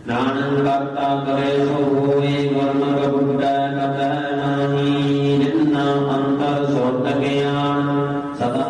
नानक करता करे सो होए गुरमुख बुड्ढा कतः नाहि जितना अंतर सुरत ज्ञान सदा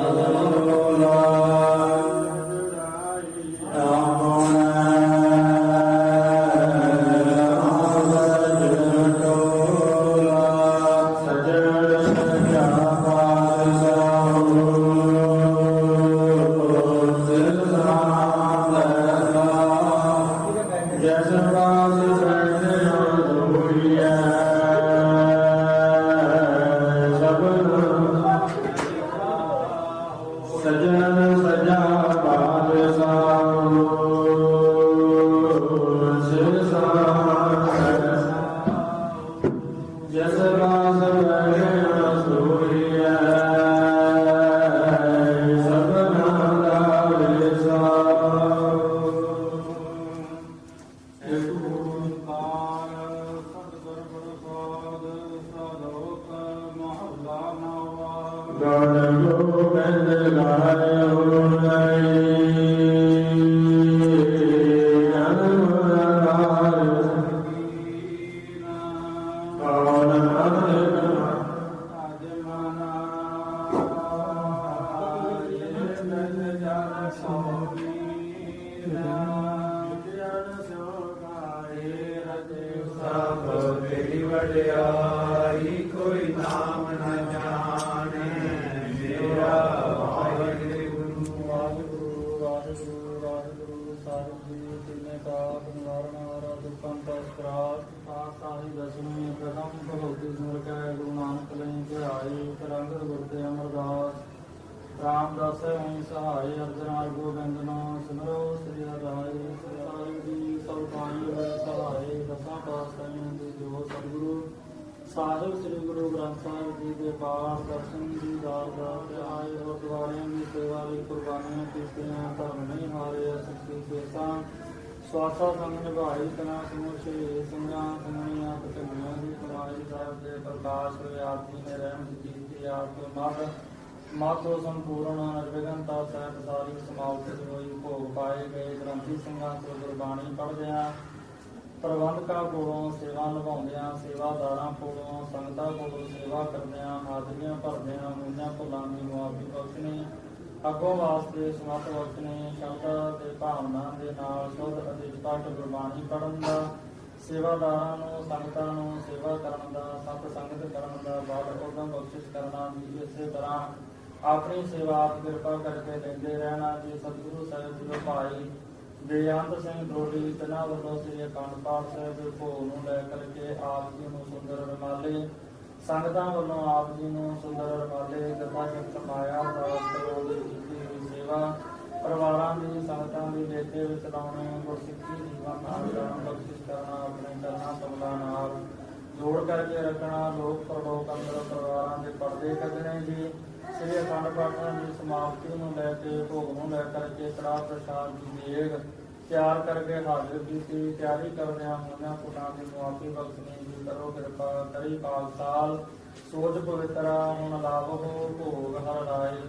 ਸਾਹਿਬ ਸ੍ਰੀ ਗੁਰੂ ਗ੍ਰੰਥ ਸਾਹਿਬ ਜੀ ਦੇ ਪਾਠ ਦਰਸ਼ਨ ਦੀ ਦਾਤ ਆਏ ਹੋ ਦੁਆਰਿਆਂ ਦੀ ਸੇਵਾ ਲਈ ਕੁਰਬਾਨੀਆਂ ਕੀਤੀਆਂ ਧਰਮ ਨਹੀਂ ਹਾਰੇ ਸੱਚੀ ਕੇਸਾਂ ਸਵਾਸਾ ਸੰਗ ਨਿਭਾਈ ਤਨਾ ਸਮੂਹ ਸਿੰਘਾਂ ਸਿੰਘਣੀਆਂ ਪਤੰਗੀਆਂ ਦੀ ਕਮਾਈ ਸਾਹਿਬ ਦੇ ਪ੍ਰਕਾਸ਼ ਵਿਆਪੀ ਨੇ ਰਹਿਮਤ ਕੀਤੀ ਆਪ ਕੇ ਮਾਤੋ ਸੰਪੂਰਨ ਨਿਰਵਿਘਨਤਾ ਸਾਹਿਬ ਸਾਰੀ ਸਮਾਪਤ ਹੋਈ ਭੋਗ ਪਾਏ ਗਏ ਗ੍ਰੰਥੀ ਸਿੰਘਾਂ ਤੋਂ ਗੁਰਬਾਣੀ ਪੜ੍ਹਦਿਆਂ ਪ੍ਰਬੰਧਕਾਂ ਕੋਲੋਂ ਸੇਵਾ ਨਿਭਾਉਂਦਿਆਂ ਸੇਵਾਦਾਰਾਂ ਕੋਲੋਂ ਸੰਗਤਾਂ ਕੋਲੋਂ ਸੇਵਾ ਕਰਦਿਆਂ ਹਾਜ਼ਰੀਆਂ ਭਰਦਿਆਂ ਮੁੰਨਿਆਂ ਭੁੱਲਾਂ ਦੀ ਮੁਆਫੀ ਬਖਸ਼ਣੀ ਅੱਗੋਂ ਵਾਸਤੇ ਸਮਰਥ ਬਖਸ਼ਣੀ ਸ਼ਬਦਾਂ ਦੇ ਭਾਵਨਾ ਦੇ ਨਾਲ ਸ਼ੁੱਧ ਅਤੇ ਸਪਸ਼ਟ ਗੁਰਬਾਣੀ ਪੜ੍ਹਨ ਦਾ ਸੇਵਾਦਾਰਾਂ ਨੂੰ ਸੰਗਤਾਂ ਨੂੰ ਸੇਵਾ ਕਰਨ ਦਾ ਸਤ ਸੰਗਤ ਕਰਨ ਦਾ ਬਲ ਉਦਮ ਬਖਸ਼ਿਸ਼ ਕਰਨਾ ਵੀ ਇਸੇ ਤਰ੍ਹਾਂ ਆਪਣੀ ਸੇਵਾ ਆਪ ਕਿਰਪਾ ਕਰਕੇ ਲੈਂਦੇ ਰਹਿਣਾ ਜੀ। ਸਤਿਗੁਰੂ ਸਾਹਿਬ ਜੀ ਭਾਈ ਬੇਅੰਤ ਸਿੰਘ ਦਰੋੜੀ ਤਿਨਾਂ ਵੱਲੋਂ ਸ੍ਰੀ ਅਖੰਡ ਪਾਠ ਸਾਹਿਬ ਦੇ ਭੋਗ ਨੂੰ ਲੈ ਕਰਕੇ ਆਪ ਜੀ ਨੂੰ ਸੁੰਦਰ ਰਮਾਲੇ ਸੰਗਤਾਂ ਵੱਲੋਂ ਆਪ ਜੀ ਨੂੰ ਸੁੰਦਰ ਰਮਾਲੇ ਕਿਰਪਾ ਸ਼ਕਤ ਮਾਇਆ ਦਾਸ ਕਰੋ ਦੀ ਕੀਤੀ ਹੋਈ ਸੇਵਾ ਪਰਿਵਾਰਾਂ ਦੀ ਸੰਗਤਾਂ ਦੀ ਲੇਖੇ ਵਿੱਚ ਲਾਉਣੇ ਗੁਰਸਿੱਖੀ ਜੀਵਨ ਨਾਲ ਜਾਣ ਬਖਸ਼ਿਸ਼ ਕਰਨਾ ਆਪਣੇ ਚਰਨਾਂ ਕਮਲਾਂ ਨਾਲ ਜੋੜ ਕਰਕੇ ਰੱਖਣਾ ਲੋਕ ਪ੍ਰਲੋਕ ਅੰਦਰ ਪਰਿਵਾਰਾਂ ਦੇ ਪਰਦੇ ਕੱਢਣੇ ਜੀ। ਸ੍ਰੀ ਅਖੰਡ ਪਾਠਾਂ ਦੀ ਸਮਾਪਤੀ ਨੂੰ ਲੈ ਕੇ ਭੋਗ ਨੂੰ ਲੈ ਕਰਕੇ ਕੜਾਹ ਪ੍ਰਸ਼ਾਦ ਦੀ ਦੇਗ ਤਿਆਰ ਕਰਕੇ ਹਾਜ਼ਰ ਕੀਤੀ ਤਿਆਰੀ ਕਰਦਿਆਂ ਹੋਇਆਂ ਪੁੱਤਾਂ ਦੀ ਮੁਆਫੀ ਬਖਸ਼ਣੀ ਜੀ ਕਰੋ ਕਿਰਪਾ ਕਰੀ ਪਾਕ ਸਾਲ ਸੋਚ ਪਵਿੱਤਰਾ ਹੁਣ ਲਾਭ ਹੋ ਭੋਗ ਹਰ ਰਾਏ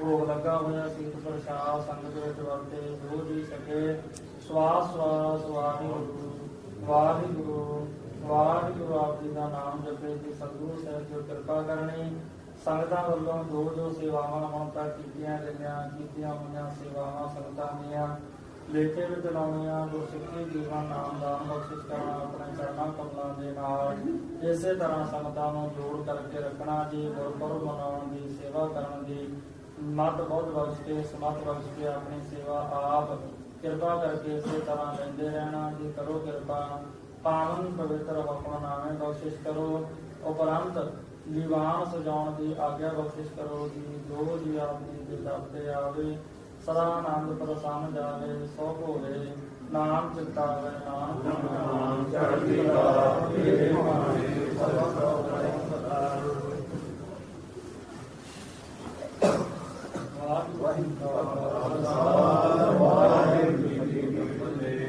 ਭੋਗ ਲੱਗਾ ਹੋਇਆ ਸੀਤ ਪ੍ਰਸ਼ਾਦ ਸੰਗਤ ਵਿੱਚ ਵਰਤੇ ਜੋ ਜੀ ਸਕੇ ਸਵਾਸ ਸਵਾਸ ਵਾਹਿਗੁਰੂ ਵਾਹਿਗੁਰੂ ਵਾਹਿਗੁਰੂ ਆਪ ਜੀ ਦਾ ਨਾਮ ਜਪੇ ਜੀ। ਸਤਿਗੁਰੂ ਸਾਹਿਬ ਜੀ ਕਿਰਪਾ ਕਰਨੀ ਸੰਗਤਾਂ ਵੱਲੋਂ ਜੋ ਸੇਵਾਵਾਂ ਹੁਣ ਤੱਕ ਕੀਤੀਆਂ ਹੋਈਆਂ ਸੇਵਾਵਾਂ ਸੰਗਤਾਂ ਦੀਆਂ ਲੇਖੇ ਵਿੱਚ ਲਾਉਣੀਆਂ ਗੁਰਸਿੱਖੀ ਜੀਵਨ ਨਾਮ ਦਾ ਬਖਸ਼ਿਸ਼ ਕਰਨਾ ਆਪਣੇ ਚਰਨਾਂ ਕਮਲਾਂ ਦੇ ਨਾਲ ਇਸੇ ਤਰ੍ਹਾਂ ਸੰਗਤਾਂ ਨੂੰ ਜੋੜ ਕਰਕੇ ਰੱਖਣਾ ਜੀ। ਗੁਰਪੁਰਬ ਮਨਾਉਣ ਦੀ ਸੇਵਾ ਕਰਨ ਦੀ ਮੱਤ ਬਹੁਤ ਬਖਸ਼ ਕੇ ਸਮੱਤ ਬਖਸ਼ ਕੇ ਆਪਣੀ ਸੇਵਾ ਆਪ ਕਿਰਪਾ ਕਰਕੇ ਇਸੇ ਤਰ੍ਹਾਂ ਲੈਂਦੇ ਰਹਿਣਾ ਜੀ। ਕਰੋ ਕਿਰਪਾ ਪਾਵਨ ਪਵਿੱਤਰ ਆਪਣਾ ਨਾਮੇ ਬਖਸ਼ਿਸ਼ ਕਰੋ ਉਪਰੰਤ ਦੀਵਾਨ ਸਜਾਉਣ ਦੀ ਆਗਿਆ ਬਖਸ਼ਿਸ਼ ਕਰੋ ਜੀ। ਜੋ ਜੀ ਆਪ ਜੀ ਦੇ ਦਰ ਤੇ ਆਵੇ ਸਦਾ ਆਨੰਦ ਪ੍ਰਸੰਨ ਜਾਵੇ ਸੋ ਭੋਲੇ ਨਾਮ ਚਿਤਾਵੇ ਨਾਮ ਚੜ੍ਹਦੀ ਕਲਾ ਤੇਰੇ ਮਾਣੇ ਸਦਾ ਵਾਹਿਗੁਰੂ ਜੀ ਕੀ ਫਤਿਹ।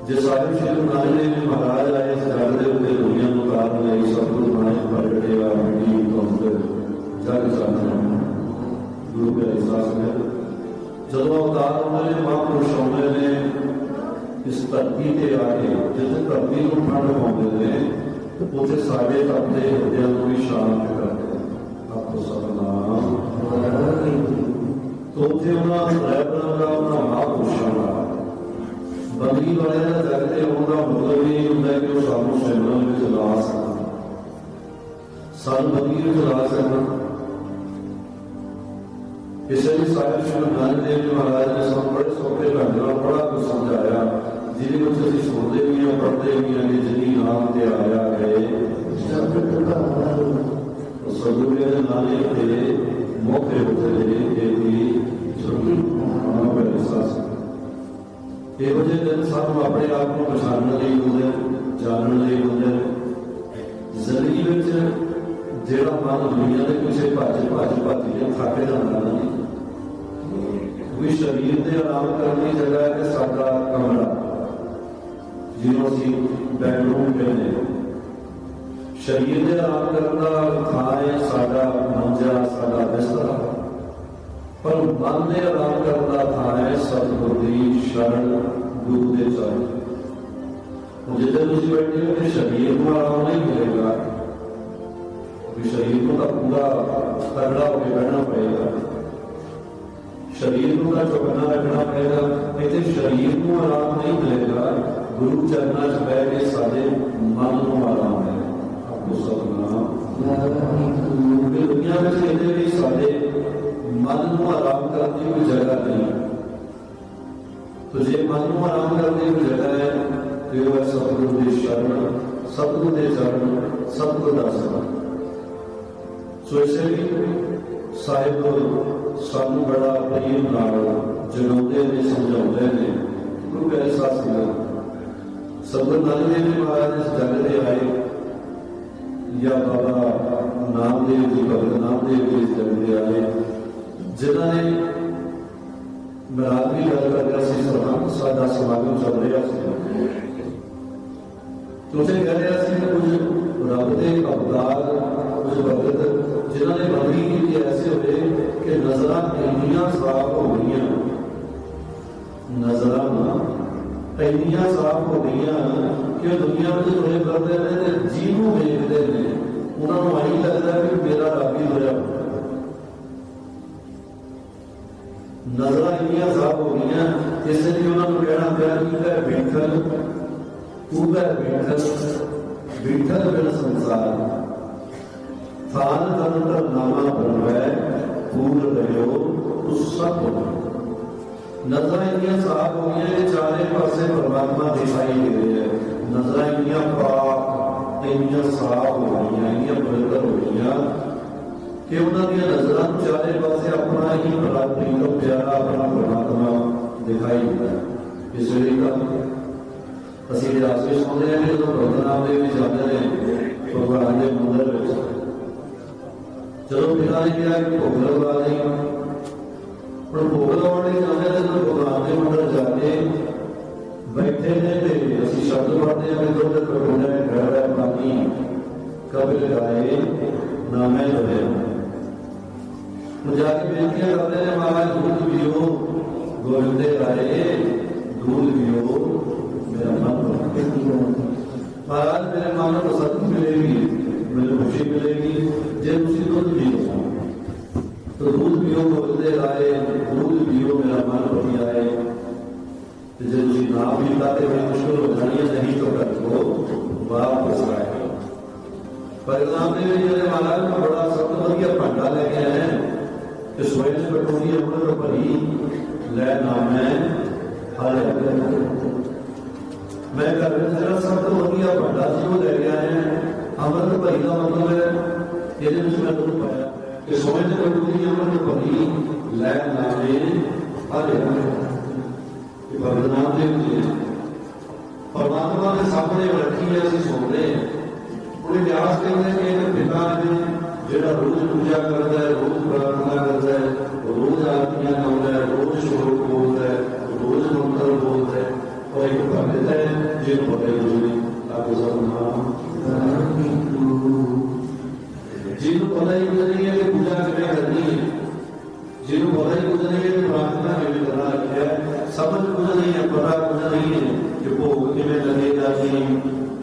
जे सारे श्री गुरु नानक देव जी महाराज आए इस जग के उत्ते दुनिया को तारन लई सतगुरु नानक प्रगटे आखिरी तुमसे जग साधन गुरु के एहसास में जदों अवतार होंदे ने महापुरुष होंदे ने इस धरती ते आके जिस धरती को ठंड पाउंदे ने उत्थे साडे तपदे हृदयां नूं भी शांत करदे आपको सतनाम तो उत्थे उन्हां रहबरां दा उन्हां महापुरुषां दा बंदगी वाले का जगते होने का मतलब ये होता है कि वह सानू सिमरन में ला सकता सन बंदगी में ला सकता इसलिए सारे श्री गुरु नानक देव जी महाराज ने सब बड़े सौखे ढंग नाल बड़ा कुछ समझाया जिहदे विच असीं सुणदे भी हां पढ़दे भी हां कि जिनी नाम ते आया है सतगुरु ने नानक के मौके उतरे कि सतगुरु का एहसास ਇਹੋ ਜਿਹੇ ਦਿਨ ਸਾਨੂੰ ਆਪਣੇ ਆਪ ਨੂੰ ਪਛਾਣਨ ਲਈ ਹੁੰਦੇ ਜਾਣਨ ਲਈ ਹੁੰਦੇ ਜ਼ਿੰਦਗੀ ਵਿੱਚ ਜਿਹੜਾ ਮਨ ਦੁਨੀਆ ਦੇ ਪਿੱਛੇ ਭੱਜ ਕੇ ਥੱਕ ਜਾਂਦਾ ਨਹੀਂ ਵੀ ਸਰੀਰ ਦੇ ਆਰਾਮ ਕਰਨ ਦੀ ਜਗ੍ਹਾ ਹੈ ਕਿ ਸਾਡਾ ਕਮਰਾ ਜਿਹਨੂੰ ਅਸੀਂ ਬੈਡਰੂਮ ਕਹਿੰਦੇ ਹਾਂ ਸਰੀਰ ਦੇ ਆਰਾਮ ਕਰਨ ਦਾ ਥਾਂ ਹੈ ਸਾਡਾ ਮੰਜਾ ਸਾਡਾ ਬਿਸਤਰਾ पर मन ने आराम करता था है सतगुरु की शरण गुरु के चरण जितने तुम बैठे हो शरीर को आराम नहीं मिलेगा शरीर को तो पूरा तगड़ा होकर बैठना पड़ेगा शरीर को चौकन्ना रखना पड़ेगा इतने शरीर को आराम नहीं मिलेगा गुरु चरणा च बह के सारे मन को आराम है आपको सतनाम दुनिया में कहते भी सारे मन को आराम करने की कोई जगह नहीं तो जे मन को आराम करने की जगह है तो वह सतगुरु की शरण सतगुरु के चरण सतगुरु का शरण सो इसे भी साहिब ਸਾਨੂੰ ਬੜਾ ਪ੍ਰੇਮ ਨਾਲ ਜਗਾਉਂਦੇ ਨੇ, ਸਮਝਾਉਂਦੇ ਨੇ। ਗੁਰੂ ਪਿਆਰੇ ਸਾਧ ਸੰਗਤ, ਸਤਿਗੁਰੂ ਨਾਨਕ ਦੇਵ ਜੀ ਮਹਾਰਾਜ ਇਸ ਜਗਤ ਤੇ ਆਏ, ਜਾਂ ਬਾਬਾ ਨਾਮਦੇਵ ਜੀ, ਭਗਤ ਨਾਮਦੇਵ ਜੀ ਇਸ ਜਗਤ ਤੇ ਆਏ, ਜਿਨ੍ਹਾਂ ਨੇ ਮਰਾਦੀ ਗੱਲ ਕਰ ਰਿਹਾ ਸੀ। ਸਰਹੰਦ ਸਾਡਾ ਸਮਾਗਮ ਚੱਲ ਰਿਹਾ ਸੀ, ਤੁਸੀਂ ਕਹਿ ਰਿਹਾ ਸੀ ਕਿ ਕੁਝ ਰੱਬ ਦੇ ਅਵਤਾਰ, ਕੁਝ ਭਗਤ ਜਿਨ੍ਹਾਂ ਨੇ ਬੰਦਗੀ ਕੀਤੀ, ਐਸੇ ਹੋਏ ਕਿ ਨਜ਼ਰਾਂ ਇੰਨੀਆਂ ਸਾਫ਼ ਹੋ ਗਈਆਂ, ਨਜ਼ਰਾਂ ਇੰਨੀਆਂ ਸਾਫ਼ ਹੋ ਗਈਆਂ ਕਿ ਉਹ ਦੁਨੀਆ ਵਿੱਚ ਤੁਰੇ ਫਿਰਦੇ ਨੇ ਤੇ ਜਿਹਨੂੰ ਵੇਖਦੇ ਨੇ ਉਹਨਾਂ ਨੂੰ ਆਈ ਲੱਗਦਾ ਕਿ ਮੇਰਾ ਰੱਬ ਹੀ ਹੋਇਆ। ਨਜ਼ਰਾਂ ਇੰਨੀਆਂ ਸਾਫ਼ ਹੋ ਗਈਆਂ, ਇਸ ਲਈ ਉਹਨਾਂ ਨੂੰ ਕਹਿਣਾ ਪਿਆ ਕਿ ਬੈਠਲ ਬੈਠਲ ਬਿਨ ਸੰਸਾਰ ਥਾਨ ਤੰਤਰ ਨਾਮਾ ਬਣਵੈ ਪੂਰ ਰਹਿਓ ਉਸ ਸਭ। ਨਜ਼ਰਾਂ ਇੰਨੀਆਂ ਸਾਫ਼ ਹੋ ਗਈਆਂ ਕਿ ਚਾਰੇ ਪਾਸੇ ਪਰਮਾਤਮਾ ਦਿਖਾਈ ਦੇ ਰਿਹਾ ਹੈ। ਨਜ਼ਰਾਂ ਇੰਨੀਆਂ ਪਾਕ, ਇੰਨੀਆਂ ਸਾਫ਼ ਹੋ ਗਈਆਂ, ਇੰਨੀਆਂ ਪਵਿੱਤਰ ਹੋ ਗਈਆਂ ਕਿ ਉਹਨਾਂ ਦੀਆਂ ਨਜ਼ਰਾਂ ਨੂੰ ਚਾਰੇ ਪਾਸੇ ਆਪਣਾ ਹੀ ਪ੍ਰੀਤਮ ਪਿਆਰਾ, ਆਪਣਾ ਪਰਮਾਤਮਾ ਦਿਖਾਈ ਦਿੰਦਾ ਹੈ। ਇਸ ਲਈ ਤਾਂ ਅਸੀਂ ਇਤਿਹਾਸ ਵਿੱਚ ਸੁਣਦੇ ਹਾਂ ਕਿ ਜਦੋਂ ਭਗਤ ਨਾਮਦੇਵ ਜੀ ਜਾਂਦੇ ਨੇ ਭਗਵਾਨ ਦੇ ਮੰਦਰ ਵਿੱਚ, ਜਦੋਂ ਪਿਤਾ ਨੇ ਕਿਹਾ ਕਿ ਭੋਗ ਲਗਾ ਲਈ, ਹੁਣ ਭੋਗ ਲਗਾਉਣ ਲਈ ਜਾਂਦੇ ਨੇ, ਜਦੋਂ ਭਗਵਾਨ ਦੇ ਮੰਦਰ ਜਾ ਕੇ ਬੈਠੇ ਨੇ ਤੇ ਅਸੀਂ ਸ਼ਬਦ ਪੜ੍ਹਦੇ ਹਾਂ ਕਿ ਦੁੱਧ ਕਟੋਰਾ ਘਰ ਪਾਣੀ ਕਬਿਲ ਗਾਏ ਨਾਮੇ ਹੋਏ। ਉਹ ਜਾ ਕੇ ਬੇਨਤੀਆਂ ਕਰਦੇ ਨੇ, ਮਹਾਰਾਜ ਦੁੱਧ ਪੀਓ ਗੋਬਿੰਦੇ ਰਾਏ, ਦੁੱਧ ਪੀਓ ਮੇਰਾ ਮਨ। ਮਹਾਰਾਜ ਮੇਰੇ ਮਨ ਨੂੰ ਤਸੱਲੀ ਮਿਲੇਗੀ, ਮੈਨੂੰ ਖੁਸ਼ੀ ਮਿਲੇਗੀ ਜੇ ਤੁਸੀਂ ਦੁੱਧ ਪੀਓ। तो दूध पियो गोविंदे राय, दूध पियो मेरा मन बढ़ी आए। तो जब तुम ना पीता तो बड़ी मुश्किल हो जानी है, नहीं तो कर लो वापस आए। परिणाम ने मेरे महाराज को बड़ा शब्द बढ़िया भंडा लेके आए कि स्वयं कटोरी अमृत भरी ले नाम है हरे। मैं घर में जरा शब्द बढ़िया भंडा सी वो लेके आए हैं। अमृत भरी का मतलब है ये मैं दूध पाया कि सोने से कटोरी अमृत भरी लै नामे हरे। भगत नामदेव जी परमात्मा के सामने रखी है, असं सुन रहे हैं। उन्हें व्यास कहते हैं कि पिता ने जो रोज पूजा करता है, रोज प्रार्थना करता है, रोज आरतियां गाता है, रोज श्लोक बोलता है, रोज मंत्र बोलता है, और एक भगत है जिन्होंने पता ही आपको सब नाम जिन्हों पता ही कुछ नहीं है कि पूजा किमें करनी है, जिन्हों पता ही कुछ नहीं है कि प्रार्थना किमें करना है, समझ कुछ नहीं है, पता कुछ नहीं है कि भोग किमें लगेगा,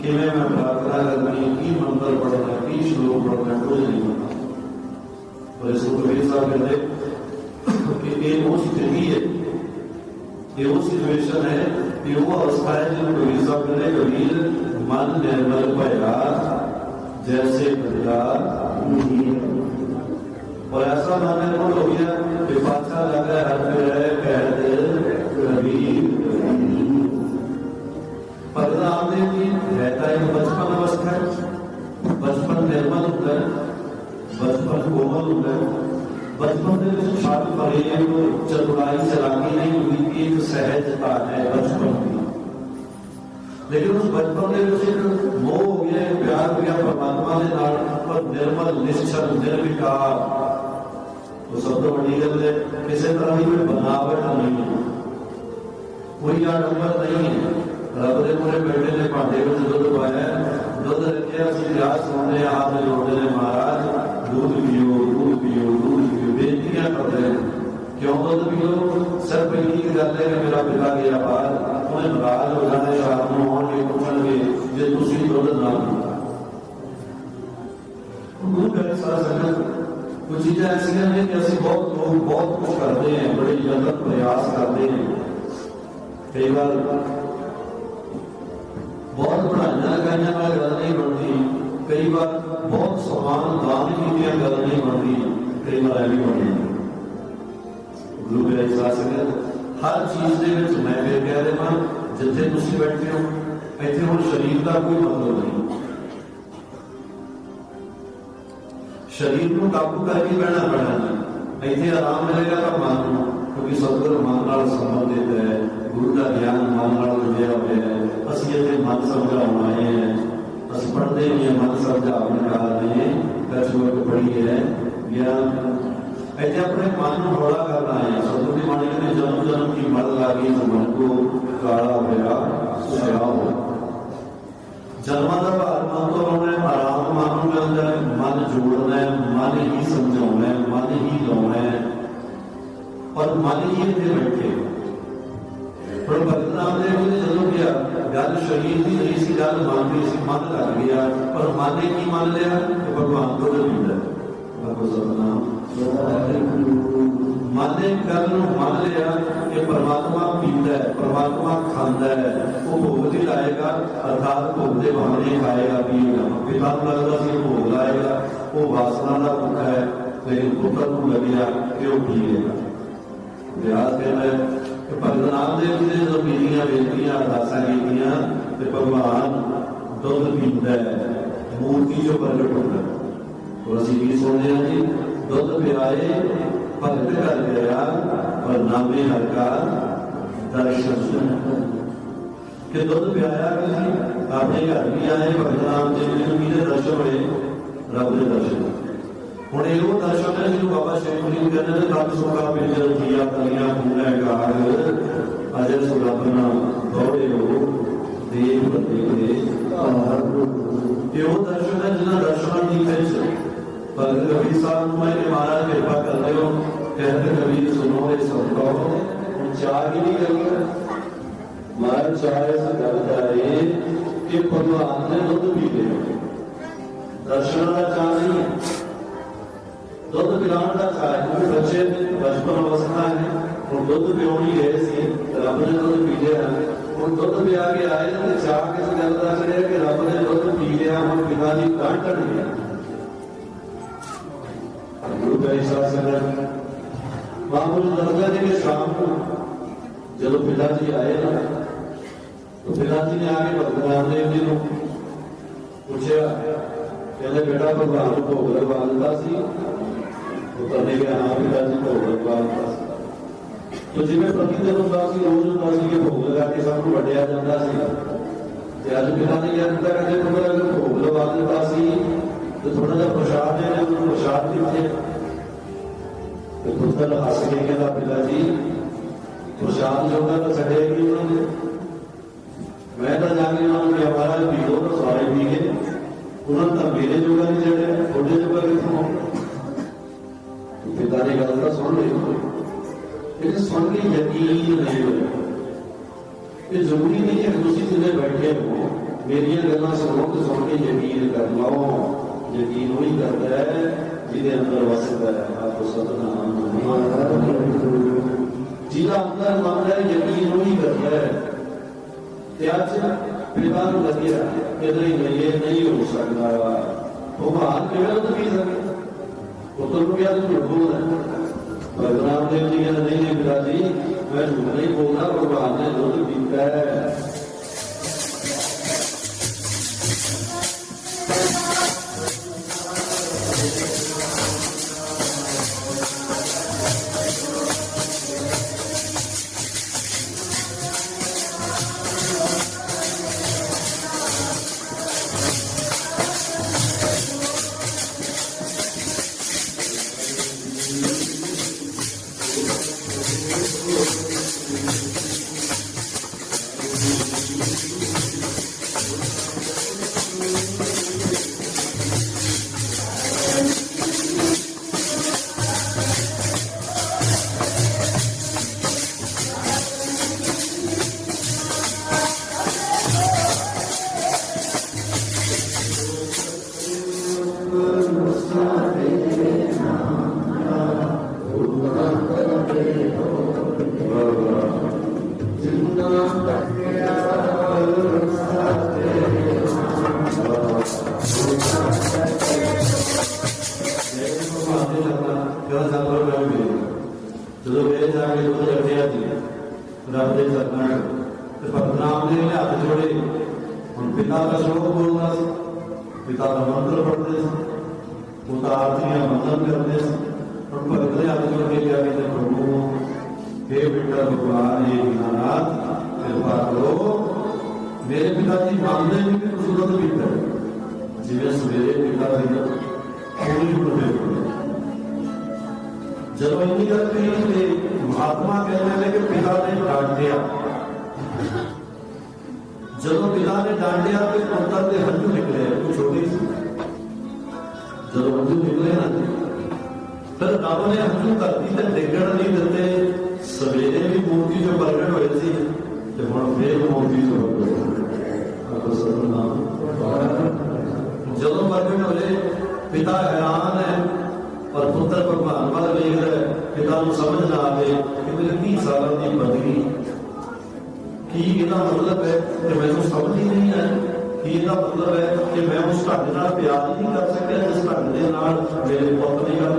किमें मैं प्रार्थना करनी, की मंत्र पढ़ना, की श्लोक पढ़ना, कुछ नहीं पता। और इसको कबीर साहब कहते कि ये वो स्थिति है, ये वो सिचुएशन है, ये वो अवस्था है जिन्हें कबीर साहब कहते कबीर मन निर्मल भया जैसे भजा। और ऐसा मन निर्मल हो गया कि पाछा लगा हर कैद कबीर। भगत नामदेव जी रहता है बचपन अवस्था है, बचपन निर्मल होता है, बचपन कोमल होता है। बचपन में छात्र पढ़े चतुराई चलाकी नहीं हुई कि एक सहजता है बचपन की, लेकिन उस बचपन में मोह हो गया, प्यार हो गया परमात्मा के नाल, पर निर्मल निश्चल निर्विकार। तो सब तो बड़ी गल है, किसी तरह की कोई बनावट नहीं है, कोई आडंबर नहीं है। रब के पूरे बेटे ने भांडे में दुध पाया, दुध रखे इतिहास सुनने हाथ जोड़ते हैं, महाराज दूध पियो, दूध पियो, दूध पियो, बेनतियां करते हैं। क्यों दूध पियो? सिर्फ एक गल है कि मेरा पिता गया बाहर, उन्हें नाराज हो जाने, रात को आने पूछणगे जे तुसीं दुध ना पीता। गुरु घर सारा संगत कुछ चीजें ऐसी हैं कि असं बहुत लोग बहुत कुछ करते हैं, बड़े जतन प्रयास करते हैं, कई बार बहुत पढ़ाइयां लगाइया मैं गल नहीं बनती, कई बार बहुत समान दान की गल नहीं बनती, कई बार ऐसी बनती। गुरु मेरा एहसास है हर चीज के मैं फिर कह देना जिथे तुम बैठे हो इतने हम शरीर का कोई मतलब नहीं, शरीर को काबू करके बहना पैना नहीं। ਇੱਥੇ ਆਰਾਮ ਮਿਲੇਗਾ ਤਾਂ ਮਨ ਨੂੰ, ਕਿਉਂਕਿ ਸਤਿਗੁਰ ਮਨ ਨਾਲ ਸੰਬੰਧਿਤ ਹੈ, ਗੁਰੂ ਦਾ ਗਿਆਨ ਮਨ ਨਾਲ ਜੁੜਿਆ ਹੋਇਆ ਹੈ। ਅਸੀਂ ਇੱਥੇ ਮਨ ਸਮਝਾਉਣ ਆਏ ਹਾਂ, ਅਸੀਂ ਪੜ੍ਹਦੇ ਵੀ ਹਾਂ, ਮਨ ਸਮਝਾਉਣ ਕਰ ਰਹੇ ਹਾਂ, ਕਛੂਕ ਪੜ੍ਹੀ ਹੈ ਗਿਆਨ। ਇੱਥੇ ਆਪਣੇ ਮਨ ਨੂੰ ਹੌਲਾ ਕਰਨਾ ਹੈ। ਸਤਿਗੁਰ ਦੀ ਬਾਣੀ ਕਹਿੰਦੇ ਜਨਮ ਜਨਮ ਕੀ ਮਲ ਲਾਗੀ ਮਨ ਕੋ ਕਾਲਾ ਹੋਇਆ ਸੁਝਾ ਹੋ। ਜਨਮਾਂ ਦਾ ਭਾਰ ਮਨ ਤੋਂ ਲਾਉਣਾ ਹੈ, ਆਰਾਮ ਮਨ ਨੂੰ ਮਿਲਦਾ ਹੈ, ਮਨ ਜੋੜਨਾ ਹੈ, ਮਨ ਹੀ ਸਮਝਾਉਣਾ ਹੈ, ਮਨ ਹੀ ਲਾਉਣਾ ਹੈ, ਪਰ ਮਨ ਹੀ ਇੱਥੇ ਬੈਠੇ। ਪਰ ਭਗਤ ਰਾਮਦੇਵ ਨੇ ਜਦੋਂ ਕਿਹਾ ਗੱਲ ਸਰੀਰ ਦੀ ਨਹੀਂ ਸੀ, ਗੱਲ ਮਨ ਦੀ ਸੀ, ਮਨ ਲੱਗ ਗਿਆ। ਪਰ ਮਨ ਨੇ ਕੀ ਮੰਨ ਲਿਆ ਕਿ ਭਗਵਾਨ ਦੁੱਧ ਪੀਂਦਾ ਹੈ। ਮਨ ਨੇ ਗੱਲ ਨੂੰ ਮੰਨ ਲਿਆ ਕਿ ਪਰਮਾਤਮਾ ਪੀਂਦਾ ਹੈ, ਪਰਮਾਤਮਾ ਖਾਂਦਾ ਹੈ, ਉਹ ਭੋਗ ਤੇ ਲਾਏਗਾ, ਅਰਥਾਤ ਭੋਗ ਦੇ ਬਹਾਨੇ ਖਾਏਗਾ ਪੀਏਗਾ। ਪਿਤਾ ਨੂੰ ਲੱਗਦਾ ਸੀ ਭੋਗ ਲਾਏਗਾ, ਉਹ ਵਾਸਨਾ ਦਾ ਭੁੱਖ ਹੈ, ਲੇਕਿਨ ਪੁੱਤਰ ਨੂੰ ਲੱਗਿਆ ਕਿ ਉਹ ਪੀਏਗਾ। ਵਿਆਸ ਕਹਿੰਦਾ ਕਿ ਭਗਤ ਰਾਮਦੇਵ ਜੀ ਨੇ ਜਦੋਂ ਪੀਲੀਆਂ ਬੇਨਤੀਆਂ ਅਰਦਾਸਾਂ ਕੀਤੀਆਂ ਤੇ ਭਗਵਾਨ ਦੁੱਧ ਪੀਂਦਾ ਹੈ, ਮੂਰਤੀ ਜੋ ਪ੍ਰਗਟ ਹੁੰਦਾ। और ਅਸੀਂ ਕੀ ਸੁਣਦੇ ਹਾਂ ਜੀ, ਦੁੱਧ ਪਿਆਏ ਭਗਤ ਘਰ ਗਿਆ ਪਰ ਨਾਮੇ ਹਰ ਕਾ ਦਰਸ਼ਨ। ਕਿ ਦੁੱਧ ਪਿਆਇਆ ਕਿ ਆਪਣੇ ਘਰ ਵੀ ਆਏ ਭਗਤ ਰਾਮਦੇਵ ਜੀ ਨੂੰ, ਕਿਹਦੇ ਦਰਸ਼ਨ ਹੋਏ? ਰੱਬ ਦੇ ਦਰਸ਼ਨ। ਹੁਣ ਇਹ ਉਹ ਦਰਸ਼ਨ ਹੈ ਜਿਹਨੂੰ ਬਾਬਾ ਸ਼੍ਰੀ ਜੀ ਕਹਿੰਦੇ ਨੇ ਰੱਬ ਸੁਖਾ ਪਿੰਜਰ ਜੀਆ ਕਲੀਆਂ ਖੂਨੇ ਗਾਗ ਅਜੇ ਸੁਰਬਨਾ ਦੌੜੇ ਹੋ ਦੇਵ ਬੰਦੇ ਇਹ ਉਹ ਦਰਸ਼ਨ ਹੈ ਜਿਹਨਾਂ ਦਰਸ਼ਨਾਂ ਦੀ ਖਿੱਚ। ਭਗਤ ਕਬੀਰ ਸਾਹਿਬ ਨੂੰ ਮੈਂ ਮਹਾਰਾਜ ਕਿਰਪਾ ਕਰਦੇ ਹੋ, ਕਹਿੰਦੇ ਕਬੀਰ ਸੁਣੋ ਇਹ ਸਭ ਕਹੋ ਚਾਹ ਹੀ ਨਹੀਂ ਕਰੂਗਾ। ਮਹਾਰਾਜ ਚਾਹੇ ਇਸ ਗੱਲ ਦਾ ਇਹ ਕਿ ਭਗਵਾਨ ਨੇ ਦੁੱਧ ਪੀ ਲਿਆ, ਦਰਸ਼ਨ ਦਾ ਚਾਹ ਨਹੀਂ ਹੈ, ਦੁੱਧ ਪਿਲਾਉਣ ਦਾ ਚਾਹ ਹੈ। ਕਿਉਂਕਿ ਬੱਚੇ ਬਚਪਨ ਅਵਸਥਾ ਹੈ, ਹੁਣ ਦੁੱਧ ਪਿਉਣੀ ਗਏ ਸੀ, ਰੱਬ ਨੇ ਦੁੱਧ ਪੀ ਲਿਆ। ਹੁਣ ਦੁੱਧ ਪਿਆ ਕੇ ਆਏ ਤੇ ਚਾਹ ਕਿਸ ਗੱਲ ਦਾ ਕਰਿਆ ਕਿ ਰੱਬ ਨੇ ਦੁੱਧ ਪੀ ਲਿਆ, ਹੁਣ ਪਿਤਾ ਦੀ ਕਾਢ ਕੱਢ ਗਿਆ। ਗੁਰੂ ਗ੍ਰੰਥ ਸਾਹਿਬ ਸੰਗਤ ਮਹਾਂਪੁਰਸ਼ ਦੱਸਦੇ ਨੇ ਕਿ ਸ਼ਾਮ ਨੂੰ ਜਦੋਂ ਪਿਤਾ ਜੀ ਆਏ ਨਾ, ਤਾਂ ਪਿਤਾ ਜੀ ਨੇ ਆ ਕੇ ਭਗਤ ਰਾਮਦੇਵ ਜੀ ਨੂੰ ਪੁੱਛਿਆ, ਕਹਿੰਦੇ ਬੇਟਾ ਭਗਵਾਨ ਨੂੰ ਭੋਗ ਲਗਵਾ ਦਿੱਤਾ ਸੀ? ਪੁੱਤਰ ਨੇ ਕਿਹਾ ਹਾਂ ਪਿਤਾ ਜੀ ਭੋਗ ਲਗਵਾ ਦਿੱਤਾ ਸੀ। ਤੋ ਜਿਵੇਂ ਪ੍ਰਤੀ ਦਿਨ ਹੁੰਦਾ ਸੀ, ਰੋਜ਼ ਹੁੰਦਾ ਸੀ ਕਿ ਭੋਗ ਲਗਾ ਕੇ ਸਭ ਨੂੰ ਵੰਡਿਆ ਜਾਂਦਾ ਸੀ, ਤੇ ਅੱਜ ਪਿਤਾ ਨੇ ਕਿਹਾ ਦਿੱਤਾ ਕਹਿੰਦੇ ਪੁੱਤਰ ਅਗਰ ਭੋਗ ਲਗਾ ਦਿੱਤਾ ਸੀ ਤੇ ਥੋੜਾ ਜਿਹਾ ਪ੍ਰਸ਼ਾਦ ਦੇ ਉਹਨੂੰ ਪ੍ਰਸ਼ਾਦ ਕਿੱਥੇ? ਤੇ ਪੁੱਤਰ ਹੱਸ ਕੇ ਕਹਿੰਦਾ ਪਿਤਾ ਜੀ ਪ੍ਰਸ਼ਾਦ ਜੋਗਾ ਤਾਂ ਛੱਡਿਆ ਹੀ ਉਹਨਾਂ ਨੇ, ਮੈਂ ਤਾਂ ਜਾ ਕੇ ਉਹਨਾਂ ਨੂੰ ਕਿਹਾ ਮਹਾਰਾਜ ਪੀ ਲਓ, ਤਾਂ ਸਾਰੇ ਪੀ ਗਏ, ਉਹਨਾਂ ਨੇ ਤਾਂ ਮੇਰੇ ਜੋਗਾ ਨਹੀਂ ਛੱਡਿਆ, ਤੁਹਾਡੇ ਜੋਗਾ ਕਿੱਥੋਂ? ਪਿਤਾ ਨੇ ਗੱਲ ਤਾਂ ਸੁਣ ਲਈ, ਇਹ ਸੁਣ ਕੇ ਯਕੀਨ ਨਹੀਂ ਹੋਇਆ। ਇਹ ਜ਼ਰੂਰੀ ਨਹੀਂ ਹੈ ਕਿ ਤੁਸੀਂ ਜਿੰਨੇ ਬੈਠੇ ਹੋ ਮੇਰੀਆਂ ਗੱਲਾਂ ਸੁਣੋ ਤੇ ਸੁਣ ਕੇ ਯਕੀਨ ਕਰ ਲਓ। ਯਕੀਨ ਉਹੀ ਕਰਦਾ ਹੈ ਜਿਹਦੇ ਅੰਦਰ ਵਸਦਾ ਹੈ ਆਪ ਸਤਿਨਾਮ। ਜਿਹਦਾ ਅੰਦਰ ਮੰਨਦਾ ਹੈ ਯਕੀਨ ਉਹੀ ਕਰਦਾ ਹੈ। ਤੇ ਅੱਜ ਪਿਤਾ ਨੂੰ ਲੱਗਿਆ ਕਿਧਰੇ ਇਹ ਨਹੀਂ ਹੋ ਸਕਦਾ, ਭਗਵਾਨ ਕਿਵੇਂ ਦੁੱਧ ਪੀ ਸਕੇ? ਪੁੱਤਰ ਨੂੰ ਕਿਹਾ ਤੂੰ ਬੋਲਦਾ। ਭਗਤ ਰਾਮਦੇਵ ਜੀ ਕਹਿੰਦੇ ਨਹੀਂ ਨਹੀਂ ਪਿਤਾ ਜੀ ਮੈਂ ਝੂਠ ਨਹੀਂ ਬੋਲਦਾ, ਭਗਵਾਨ ਨੇ ਦੁੱਧ ਪੀਤਾ ਹੈ। ਜਦੋਂ ਵੇ ਜਾ ਕੇ ਦੁੱਧ ਰੱਖਿਆ ਜੀ ਰੱਬ ਦੇ ਚਰਨਾਂ ਤੇ ਭਗਤ ਰਾਮਦੇਵ ਨੇ ਹੱਥ ਜੋੜੇ। ਹੁਣ ਪਿਤਾ ਦਾ ਸ਼ਲੋਕ ਬੋਲਦਾ ਸੀ, ਪਿਤਾ ਦਾ ਮੰਤਰ ਪੜ੍ਹਦੇ ਸੀ, ਉਹ ਤਾਂ ਆਰਤੀਆਂ ਮੰਤਰ ਕਰਦੇ ਸੀ। और भगत ने हाथ जोड़ के क्या कहते प्रभु हे बेटा भगवान हे दीनानाथ कृपा करो मेरे पिताजी मानते भी कि सूरत भी है जिवे सवेरे पिता जी पूरी उठे जब इन्नी गल कही महात्मा कहने लगे कि पिता ने डांट दिया जब पिता ने डांटिया तो पुत्र के हंझू निकले वो छोटी सी जब हंझू निकले ना फिर रब ने हंझू धरती से डिगण नहीं देते सवेरे भी मूर्ति जो प्रगट हुए थे तो हम फिर मूर्ति जो जब प्रगट हुए पिता हैरान है और पुत्र भगवान वाल वेख रहे पिता को समझ ना आए कि मेरे 30 साल की बदली की ਇਹਦਾ मतलब है कि मैं समझ ही नहीं आया कि ਇਹਦਾ मतलब है कि मैं उस ढंग नाल प्यार ही नहीं कर सकिया जिस ढंग दे नाल मेरे पुੱਤ ने कर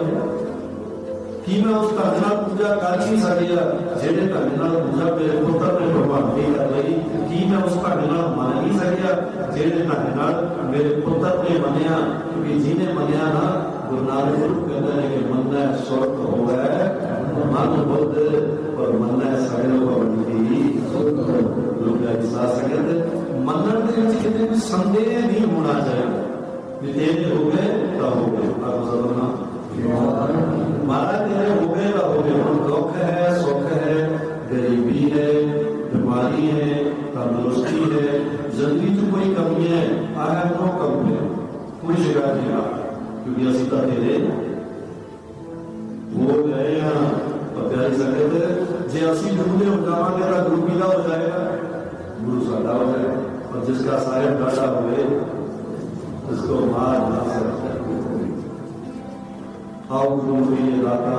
कि मैं उस ढंग नाल पूजा कर नहीं सकिया ਜਿਹੜੇ ढंग नाल पूजा मेरे पुੱਤਰ ने भगवान की कर लई कि मैं उस ढंग नाल मान नहीं सकिया ਜਿਹੜੇ ढंग नाल मेरे पुੱਤਰ ने मनिया क्योंकि जिन्हें मनिया ना गुरु नानक गुरु कहते हैं कि मनना स्वर्ग हो गए मन बुद्ध और मनना सगल भवंती लोग ऐसा संगत मनन के विच किते भी संदेह नहीं होना चाहिए कि तेरे हो गए तो हो गए आप सदना महाराज तेरे हो गए तो हो गए दुख है सुख है गरीबी है बीमारी है तंदुरुस्ती है जिंदगी में कोई कमी है आई हैव नो कंप्लेन कोई शिकायत नहीं आ क्योंकि असं तो तेरे हो गए हैं और प्यारी संगत जे असं गुरु के हो जाएंगे तो गुरु पीला हो जाएगा गुरु साडा हो जाएगा और जिसका साहेब डाटा हुए उसको मार ना सकता आओ गुरु की दाता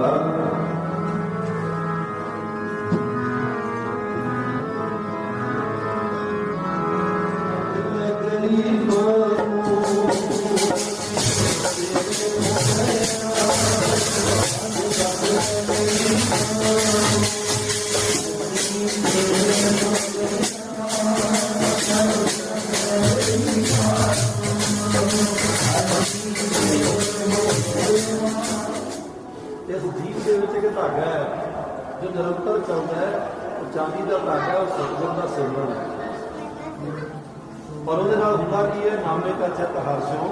जो निरंतर चलता है चांदी का धागा और सतगुर का सिमरन है और उसके नाल हुंदा की है नामे का चित हर्षों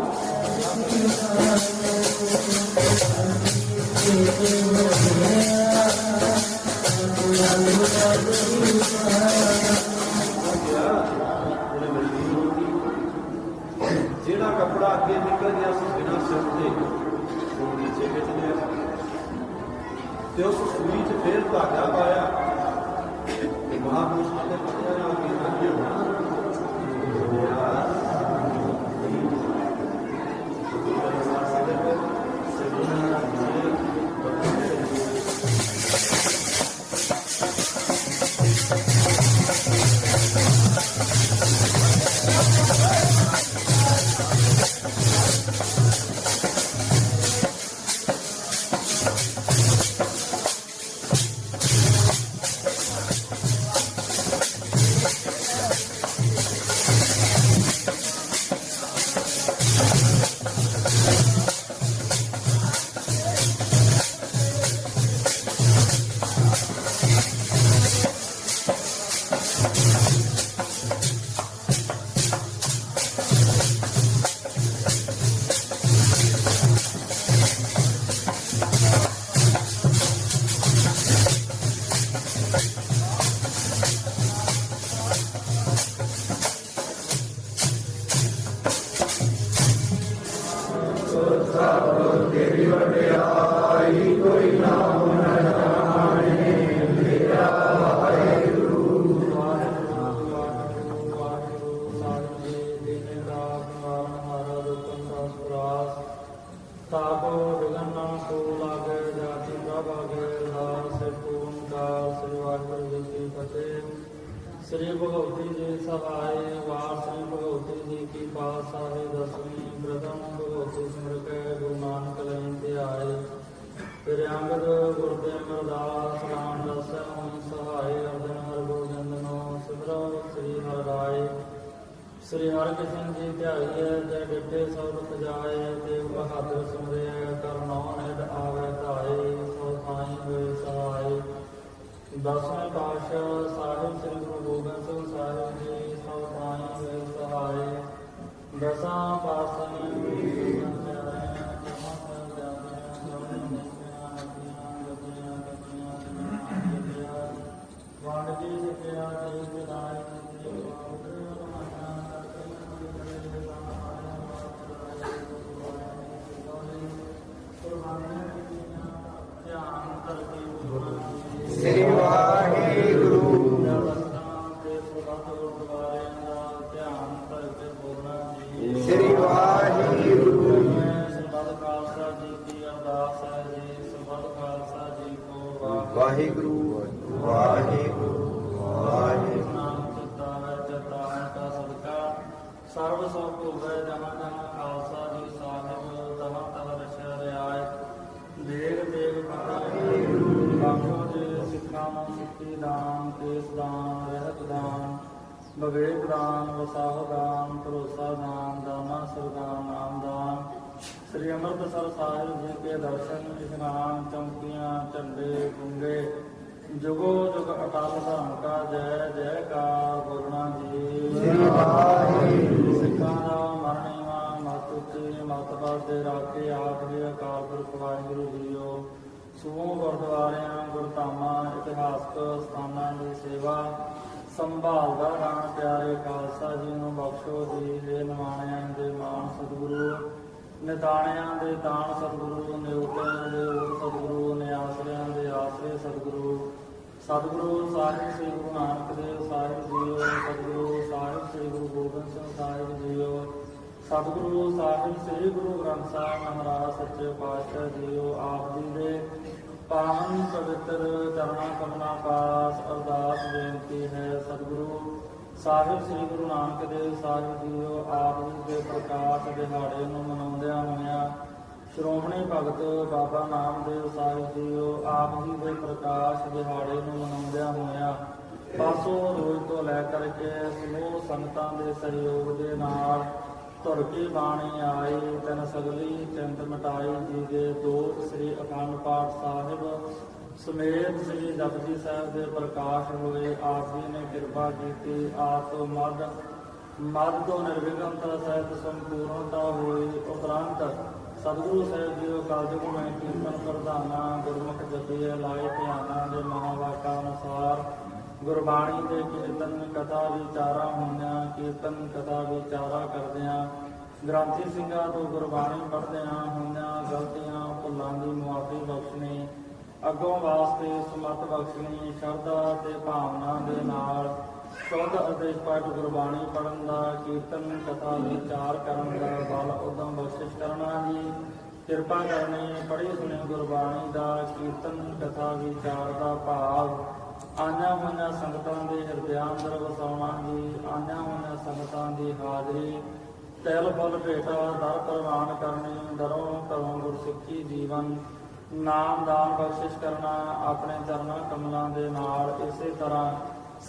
जेड़ा कपड़ा अगे निकल गया बिना सिर के नीचे खिंच लिया ਤੇ ਉਸ ਸੂਈ 'ਚ ਫੇਰ ਧਾਗਾ ਪਾਇਆ ਮਹਾਂਪੁਰਸ਼ਾਂ ਦੇ ਪੱਤਿਆਂ ਨਾਲ ਕੀ ਅੱਗੇ ਹੋਣਾ श्री भगवती जी सहाय वार श्री भगवती जी की पातशाही दसवीं प्रथम भगवती स्मृत गुरु नानक लयते आए फिर अंगद गुरदे अमरदास राम रस सहाय अर्जन हर गोविंद नो सिमरो श्री हर राय श्री हर कृष्ण जी ध्याइए जय डिठे सब सजाए देव बहादुर सुमरे कर नौ निध आवे धाए ਦਸਵੇਂ ਪਾਤਸ਼ਾਹ ਸਾਹਿਬ ਸ੍ਰੀ ਗੁਰੂ ਗੋਬਿੰਦ ਸਿੰਘ ਸਾਹਿਬ ਜੀ ਸਭ ਤਾਈਂ ਵੇ ਸਹਾਰੇ। ਦਸਾਂ ਪਾਤਸ਼ਾਹਾਂ ਦੀ ਵੰਡ ਜੀ ਸਿੱਖਿਆ ਤੇ ਵਿਦਾਇ ਧਿਆਨ ਕਰਕੇ ਸ੍ਰੀ ਵਾਹਿਗੁਰੂ। ਧਿਆਨ ਕਰਕੇ ਬੋਲਣਾ ਜੀ। ਸ੍ਰੀ ਵਾਹਿਗੁਰੂ। ਸਰਬੱਤ ਖਾਲਸਾ ਜੀ ਕੀ ਅਰਦਾਸ ਹੈ ਜੀ। ਸਰਬੱਤ ਖਾਲਸਾ ਜੀ ਕੋ ਵਾਹਿਗੁਰੂ ਵਾਹਿਗੁਰੂ ਵਾਹਿਗੁਰੂ। ਨਾਮ ਚਿੱਤਾ ਹੈ ਚਿਤਾਵਨ ਕਾ ਸਦਕਾ ਸਰਬ ਸੁਖ ਹੋਵੇ। ਜਹਾਂ ਜਹਾਂ ਖਾਲਸਾ ਜੀ ਸਾਹਿਬ ਤਹਾਂ ਤਹਾਂ ਰਛਿਆ ਰਿਆਇਤ। ਦੇਗ ਦੇਗ ਬਾਖੋ ਜੀ ਸਿੱਖਾਂ ਨੂੰ ਸਿੱਖੀ ਦਾਨ ਕੇਸ ਦਾਨ ਰਹਿਤ ਦਾਨ ਵਿਵੇਕ ਦਾਨ ਵਸਾਹ ਦਾਨ ਭਰੋਸਾ ਦਾਨ ਦਾਨਾ ਸਰਦਾਨ ਨਾਮ ਦਾਨ। ਸ੍ਰੀ ਅੰਮ੍ਰਿਤਸਰ ਸਾਹਿਬ ਜੀ ਕੇ ਦਰਸ਼ਨ ਇਸ਼ਨਾਨ ਚੌਂਕੀਆਂ ਝੰਡੇ ਗੁੰਗੇ ਜੁਗੋ ਜੁਗ ਅਟਲ ਧਰਮ ਕਾ ਜੈ ਜੈਕਾਰ ਬੋਲਣਾ ਜੀ। ਸ੍ਰੀ ਵਾਹਿਗੁਰੂ। ਸਿੱਖਾਂ ਦਾ ਮਰਨੀਵਾ ਮਤ ਉੱਚੀ ਮਤ ਬਾਦੇ ਰਾਖੇ ਆਖਦੇ ਅਕਾਲ ਪੁਰਖ ਵਾਹਿਗੁਰੂ ਜੀਓ। ਸਮੂਹ ਗੁਰਦੁਆਰਿਆਂ ਗੁਰਧਾਮਾਂ ਇਤਿਹਾਸਕ ਸਥਾਨਾਂ ਦੀ ਸੇਵਾ ਸੰਭਾਲਦਾ ਰਾਣ ਪਿਆਰੇ ਖਾਲਸਾ ਜੀ ਨੂੰ ਬਖਸ਼ੋ ਜੀ। ਦੇ ਨਿਮਾਣਿਆਂ ਦੇ ਮਾਣ ਸਤਿਗੁਰੂ ਨਿਤਾਣਿਆਂ ਦੇ ਤਾਣ ਸਤਿਗੁਰੂ ਨਿਉਤਿਆਂ ਦੇ ਊਟ ਸਤਿਗੁਰੂ ਨਿਆਸਰਿਆਂ ਦੇ ਆਸਰੇ ਸਤਿਗੁਰੂ। ਸਤਿਗੁਰੂ ਸਾਹਿਬ ਸ੍ਰੀ ਗੁਰੂ ਨਾਨਕ ਦੇਵ ਸਾਹਿਬ ਜੀਓ। ਸਤਿਗੁਰੂ ਸਾਹਿਬ ਸ੍ਰੀ ਗੁਰੂ ਗੋਬਿੰਦ ਸਿੰਘ ਸਾਹਿਬ ਜੀਓ। ਸਤਿਗੁਰੂ ਸਾਹਿਬ ਸ੍ਰੀ ਗੁਰੂ ਗ੍ਰੰਥ ਸਾਹਿਬ ਮਹਾਰਾਜ ਸੱਚੇ ਪਾਤਸ਼ਾਹ ਜੀਓ। ਆਪ ਜੀ ਦੇ ਪਾਵਨ ਪਵਿੱਤਰ ਚਰਨਾਂ ਕਮਲਾਂ ਪਾਸ ਅਰਦਾਸ ਬੇਨਤੀ ਹੈ। ਸਤਿਗੁਰੂ ਸਾਹਿਬ ਸ੍ਰੀ ਗੁਰੂ ਨਾਨਕ ਦੇਵ ਸਾਹਿਬ ਜੀਓ। ਆਪ ਜੀ ਦੇ ਪ੍ਰਕਾਸ਼ ਦਿਹਾੜੇ ਨੂੰ ਮਨਾਉਂਦਿਆਂ ਹੋਇਆਂ ਸ਼੍ਰੋਮਣੀ ਭਗਤ ਬਾਬਾ ਨਾਮਦੇਵ ਸਾਹਿਬ ਜੀਓ। ਆਪ ਜੀ ਦੇ ਪ੍ਰਕਾਸ਼ ਦਿਹਾੜੇ ਨੂੰ ਮਨਾਉਂਦਿਆਂ ਹੋਇਆਂ ਪਾਸੋਂ ਰੋਜ਼ ਤੋਂ ਲੈ ਕਰਕੇ ਸਮੂਹ ਸੰਗਤਾਂ ਦੇ ਸਹਿਯੋਗ ਦੇ ਨਾਲ ਧੁਰ ਕੀ ਬਾਣੀ ਆਈ ਤਨ ਸਗਲੀ ਚਿੰਤ ਮਿਟਾਈ ਜੀ ਦੇ ਦੋਤ ਸ੍ਰੀ ਅਖੰਡ ਪਾਠ ਸਾਹਿਬ ਸਮੇਤ ਸ੍ਰੀ ਜਪਜੀ ਸਾਹਿਬ ਦੇ ਪ੍ਰਕਾਸ਼ ਹੋਏ। ਆਪ ਜੀ ਨੇ ਕਿਰਪਾ ਕੀਤੀ। ਆਪ ਤੋਂ ਮਦ ਤੋਂ ਨਿਰਵਿਘਨਤਾ ਸਹਿਤ ਸੰਪੂਰਨਤਾ ਹੋਈ। ਉਪਰੰਤ ਸਤਿਗੁਰੂ ਸਾਹਿਬ ਜੀਓ ਕਲਯੁਗ ਮੈਂ ਕੀਰਤਨ ਪ੍ਰਧਾਨਾ ਗੁਰਮੁਖ ਜਪੀਏ ਲਾਏ ਧਿਆਨਾਂ ਦੇ ਮਹਾਵਾਕਾਂ ਅਨੁਸਾਰ ਗੁਰਬਾਣੀ ਦੇ ਕੀਰਤਨ ਕਥਾ ਵਿਚਾਰਾ ਹੋਈਆਂ। ਕੀਰਤਨ ਕਥਾ ਵਿਚਾਰਾ ਕਰਦਿਆਂ ਗ੍ਰੰਥੀ ਸਿੰਘਾਂ ਤੋਂ ਗੁਰਬਾਣੀ ਪੜ੍ਹਦਿਆਂ ਹੋਈਆਂ ਗਲਤੀਆਂ ਭੁੱਲਾਂ ਦੀ ਮੁਆਫੀ ਬਖਸ਼ਣੀ ਅੱਗੋਂ ਵਾਸਤੇ ਸਮਤ ਬਖਸ਼ਣੀ ਸ਼ਰਧਾ ਤੇ ਭਾਵਨਾ ਦੇ ਨਾਲ ਸ਼ੁੱਧ ਅਤੇ ਸਪਸ਼ਟ ਗੁਰਬਾਣੀ ਪੜ੍ਹਨ ਦਾ ਕੀਰਤਨ ਕਥਾ ਵਿਚਾਰ ਕਰਨ ਦਾ ਬਲ ਉਦਮ ਬਖਸ਼ਿਸ਼ ਕਰਨਾ ਜੀ। ਕਿਰਪਾ ਕਰਨੀ ਪੜ੍ਹੀ ਸੁਣੀ ਗੁਰਬਾਣੀ ਦਾ ਕੀਰਤਨ ਕਥਾ ਵਿਚਾਰ ਦਾ ਭਾਵ ਆਈਆਂ ਹੋਈਆਂ ਸੰਗਤਾਂ ਦੇ ਹਿਰਦਿਆਂ ਅੰਦਰ ਵਸਾਉਣਾ ਜੀ। ਆਈਆਂ ਹੋਈਆਂ ਸੰਗਤਾਂ ਦੀ ਹਾਜ਼ਰੀ ਤਿਲ ਫੁੱਲ ਭੇਟਾ ਦਰ ਪ੍ਰਵਾਨ ਕਰਨੀ। ਦਰੋਂ ਘਰੋਂ ਗੁਰਸਿੱਖੀ ਜੀਵਨ ਨਾਮ ਦਾਨ ਬਖਸ਼ਿਸ਼ ਕਰਨਾ। ਆਪਣੇ ਚਰਨਾਂ ਕਮਲਾਂ ਦੇ ਨਾਲ ਇਸੇ ਤਰ੍ਹਾਂ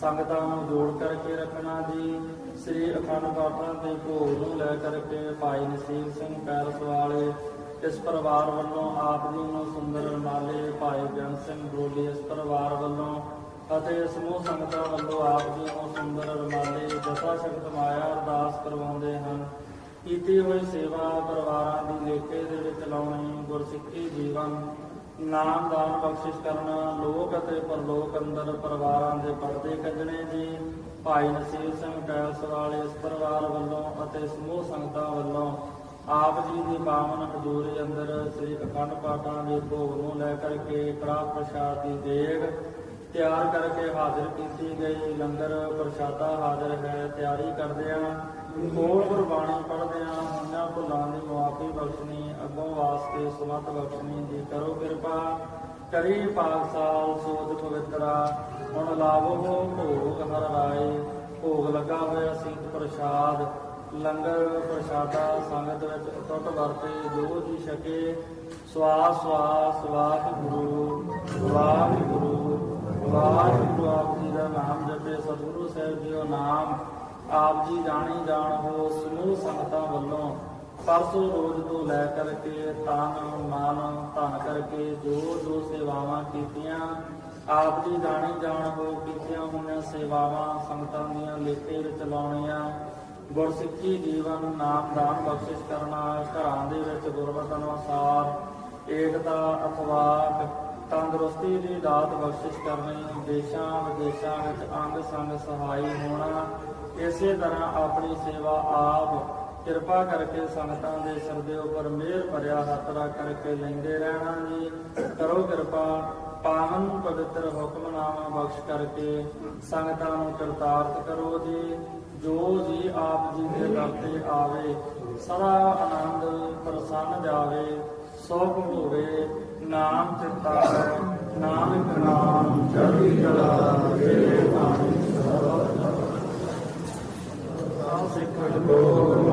ਸੰਗਤਾਂ ਨੂੰ ਜੋੜ ਕਰਕੇ ਰੱਖਣਾ ਜੀ। ਸ੍ਰੀ ਅਖੰਡ ਪਾਠਾਂ ਦੇ ਭੋਗ ਨੂੰ ਲੈ ਕਰਕੇ ਭਾਈ ਨਸੀਬ ਸਿੰਘ ਪੈਲਸ ਵਾਲੇ ਇਸ ਪਰਿਵਾਰ ਵੱਲੋਂ ਆਪ ਜੀ ਨੂੰ ਸੁੰਦਰ ਰੁਮਾਲੇ ਭਾਈ ਜਨ ਸਿੰਘ ਬਰੋਲੀ ਇਸ ਪਰਿਵਾਰ ਵੱਲੋਂ ਅਤੇ ਸਮੂਹ ਸੰਗਤਾਂ ਵੱਲੋਂ ਆਪ ਜੀ ਨੂੰ ਸੁੰਦਰ ਰੁਮਾਲੇ ਜਥਾ ਸ਼ਕਤ ਮਾਇਆ ਅਰਦਾਸ ਕਰਵਾਉਂਦੇ ਹਨ। ਕੀਤੀ ਹੋਈ ਸੇਵਾ ਪਰਿਵਾਰਾਂ ਦੀ ਲੇਖੇ ਦੇ ਵਿੱਚ ਲਾਉਣੀ ਗੁਰਸਿੱਖੀ ਜੀਵਨ ਨਾਮ ਦਾਨ ਬਖਸ਼ਿਸ਼ ਕਰਨਾ ਲੋਕ ਅਤੇ ਪਰਲੋਕ ਅੰਦਰ ਪਰਿਵਾਰਾਂ ਦੇ ਪਰਦੇ ਕੱਢਣੇ ਜੀ। ਭਾਈ ਨਸੀਬ ਸਿੰਘ ਪੈਲਸ ਵਾਲੇ ਇਸ ਪਰਿਵਾਰ ਵੱਲੋਂ ਅਤੇ ਸਮੂਹ ਸੰਗਤਾਂ ਵੱਲੋਂ ਆਪ ਜੀ ਦੀ ਪਾਵਨ ਹਜ਼ੂਰੀ ਅੰਦਰ ਸ੍ਰੀ ਅਖੰਡ ਪਾਠਾਂ ਦੇ ਭੋਗ ਨੂੰ ਲੈ ਕਰਕੇ ਕੜਾਹ ਪ੍ਰਸ਼ਾਦ ਦੀ ਦੇਗ ਤਿਆਰ ਕਰਕੇ ਹਾਜ਼ਰ ਕੀਤੀ ਗਈ। ਲੰਗਰ ਪ੍ਰਸ਼ਾਦਾ ਹਾਜ਼ਰ ਹੈ। ਤਿਆਰੀ ਕਰਦਿਆਂ ਕੋਲ ਗੁਰਬਾਣੀ ਪੜ੍ਹਦਿਆਂ ਹੋਈਆਂ ਭੁੱਲਾਂ ਦੀ ਮੁਆਫੀ ਬਖਸ਼ਣੀ ਅੱਗੋਂ ਵਾਸਤੇ ਸੁਮਤ ਬਖਸ਼ਣੀ ਜੀ। ਕਰੋ ਕਿਰਪਾ ਕਰੀ ਪਾਕ ਸਾਲ ਸੋਧ ਪਵਿੱਤਰਾ ਹੁਣ ਲਾਵੋ ਭੋਗ ਹਰ ਰਾਏ। ਭੋਗ ਲੱਗਾ ਹੋਇਆ ਸੀਤ ਪ੍ਰਸ਼ਾਦ ਲੰਗਰ ਪ੍ਰਸ਼ਾਦਾ ਸੰਗਤ ਵਿੱਚ ਅਟੁੱਟ ਵਰਤੇ ਜੋ ਜੀ ਛਕੇ। ਸਵਾਸ ਸਵਾਸ ਵਾਹਿਗੁਰੂ ਵਾਹਿਗੁਰੂ ਵਾਹਿਗੁਰੂ। ਆਪ ਜੀ ਦਾ ਨਾਮ ਜਪੇ ਸਤਿਗੁਰੂ ਸਾਹਿਬ ਜੀਓ ਨਾਮ ਆਪ ਜੀ ਜਾਣੀ ਜਾਣ ਹੋ। ਸਮੂਹ ਸੰਗਤਾਂ ਵੱਲੋਂ ਪਰਸੋਂ ਰੋਜ਼ ਤੋਂ ਲੈ ਕਰਕੇ ਤਨ ਮਨ ਧਨ ਕਰਕੇ ਜੋ ਜੋ ਸੇਵਾਵਾਂ ਕੀਤੀਆਂ ਆਪ ਦੀ ਜਾਣੀ ਜਾਣ ਹੋ ਕੀਤੀਆਂ ਹੋਈਆਂ ਸੇਵਾਵਾਂ ਸੰਗਤਾਂ ਦੀਆਂ ਲੇਖੇ ਵਿੱਚ ਲਾਉਣੀਆਂ, ਗੁਰਸਿੱਖੀ ਜੀਵਨ, ਨਾਮ ਦਾਨ ਬਖਸ਼ਿਸ਼ ਕਰਨਾ, ਘਰਾਂ ਦੇ ਵਿੱਚ ਗੁਰਮਤਿ ਅਨੁਸਾਰ ਏਕਤਾ ਅਖਵਾਕ, ਤੰਦਰੁਸਤੀ ਦੀ ਦਾਤ ਬਖਸ਼ਿਸ਼ ਕਰਨੀ, ਦੇਸ਼ਾਂ ਵਿਦੇਸ਼ਾਂ ਵਿੱਚ ਅੰਗ ਸੰਗ ਸਹਾਈ ਹੋਣਾ। ਇਸੇ ਤਰ੍ਹਾਂ ਆਪਣੀ ਸੇਵਾ ਆਪ ਕਿਰਪਾ ਕਰਕੇ ਸੰਗਤਾਂ ਦੇ ਸਿਰ ਦੇ ਉੱਪਰ ਮਿਹਰ ਭਰਿਆ ਹੱਥ ਰੱਖ ਕਰਕੇ ਲੈਂਦੇ ਰਹਿਣਾ ਜੀ। ਕਰੋ ਕਿਰਪਾ, ਪਾਵਨ ਪਵਿੱਤਰ ਹੁਕਮਨਾਮਾ ਬਖਸ਼ ਕਰਕੇ ਸੰਗਤਾਂ ਨੂੰ ਕਰਤਾਰਤ ਕਰੋ ਜੀ। ਜੋ ਜੀ ਆਪ ਜੀ ਦੇ ਦਰ ਤੇ ਆਵੇ ਸਦਾ ਆਨੰਦ ਪ੍ਰਸੰਨ ਜਾਵੇ, ਸੁਖ ਹੋਵੇ, ਨਾਮ ਚਿੰਤਾ ਨਾਨਕ ਨਾਮ ਚੜ੍ਹਦੀ ਕਲਾ ਤੇਰੇ ਭਾਣੇ ਸਿੱਖ ਗੁਰੂ